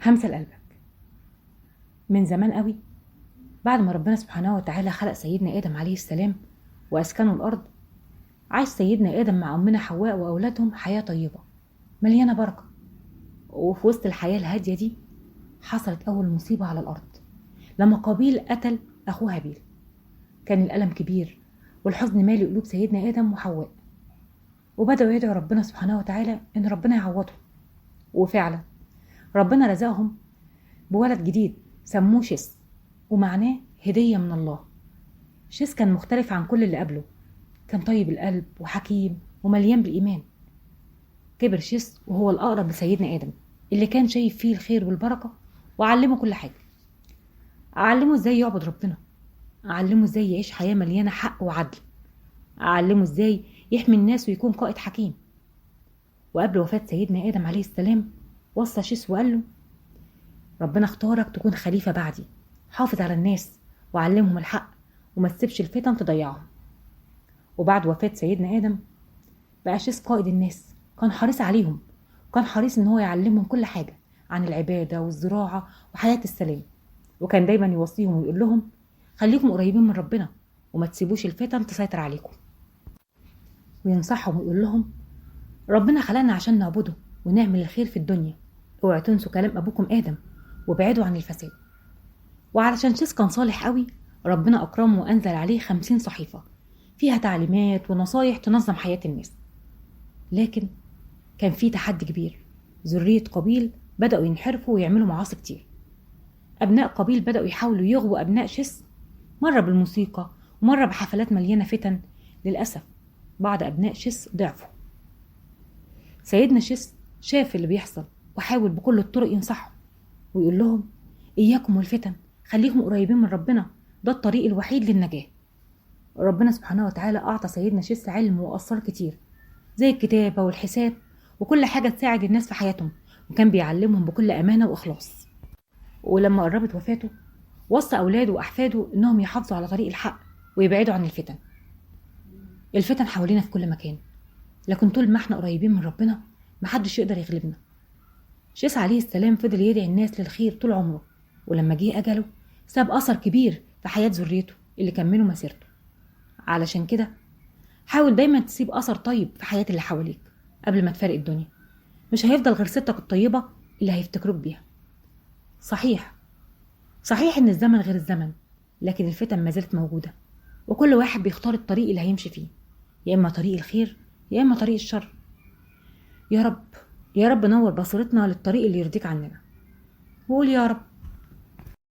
همسة لقلبك. من زمان قوي، بعد ما ربنا سبحانه وتعالى خلق سيدنا آدم عليه السلام وأسكنه الأرض، عاش سيدنا آدم مع أمنا حواء وأولادهم حياة طيبة مليانة بركة. وفي وسط الحياة الهادية دي حصلت أول مصيبة على الأرض، لما قابيل قتل أخوه هابيل. كان الألم كبير والحزن مالي قلوب سيدنا آدم وحواء، وبدأوا يدعوا ربنا سبحانه وتعالى إن ربنا يعوضهم. وفعلا ربنا رزقهم بولد جديد سموه شيس، ومعناه هدية من الله. شيس كان مختلف عن كل اللي قبله، كان طيب القلب وحكيم ومليان بالإيمان. كبر شيس وهو الأقرب لسيدنا آدم، اللي كان شايف فيه الخير والبركة، وعلمه كل حاجة. أعلمه إزاي يعبد ربنا، أعلمه إزاي يعيش حياة مليانة حق وعدل، أعلمه إزاي يحمي الناس ويكون قائد حكيم. وقبل وفاة سيدنا آدم عليه السلام وصى شيس وقال له: ربنا اختارك تكون خليفة بعدي، حافظ على الناس وعلمهم الحق وما تسيبش الفتن تضيعهم. وبعد وفاة سيدنا آدم بقى شيس قائد الناس، كان حريص عليهم، وكان حريص إن هو يعلمهم كل حاجة عن العبادة والزراعة وحياة السلام. وكان دايما يوصيهم ويقول لهم: خليكم قريبين من ربنا وما تسيبوش الفتن تسيطر عليكم. وينصحهم ويقول لهم: ربنا خلقنا عشان نعبده ونعمل الخير في الدنيا، اوعوا تنسوا كلام أبوكم آدم وابعدوا عن الفساد. وعلشان شيس كان صالح قوي، ربنا أكرمه وأنزل عليه 50 صحيفة فيها تعليمات ونصايح تنظم حياة الناس. لكن كان في تحدي كبير، ذرية قابيل بدأوا ينحرفوا ويعملوا معاصي كتير. أبناء قابيل بدأوا يحاولوا يغووا أبناء شيس، مرة بالموسيقى ومرة بحفلات مليانة فتن. للأسف بعض أبناء شيس ضعفوا. سيدنا شيس شاف اللي بيحصل وحاول بكل الطرق ينصحهم ويقول لهم: إياكم والفتن، خليكم قريبين من ربنا، ده الطريق الوحيد للنجاة. ربنا سبحانه وتعالى أعطى سيدنا شيس علم وأسرار كتير، زي الكتابة والحساب وكل حاجة تساعد الناس في حياتهم، وكان بيعلمهم بكل أمانة وإخلاص. ولما قربت وفاته وصى أولاده وأحفاده إنهم يحافظوا على طريق الحق ويبعدوا عن الفتن. الفتن حوالينا في كل مكان، لكن طول ما احنا قريبين من ربنا محدش يقدر يغلبنا. شيس عليه السلام فضل يدعي الناس للخير طول عمره، ولما جه أجله ساب أثر كبير في حياة ذريته اللي كملوا مسيرته. علشان كده حاول دايما تسيب أثر طيب في حياة اللي حواليك قبل ما تفارق الدنيا، مش هيفضل غير ستك الطيبة اللي هيفتكروك بيها. صحيح إن الزمن غير الزمن، لكن الفتن ما زالت موجودة، وكل واحد بيختار الطريق اللي هيمشي فيه، يا إما طريق الخير يا إما طريق الشر. يا رب، يا رب نور بصيرتنا للطريق اللي يرضيك عننا. وقول يا رب.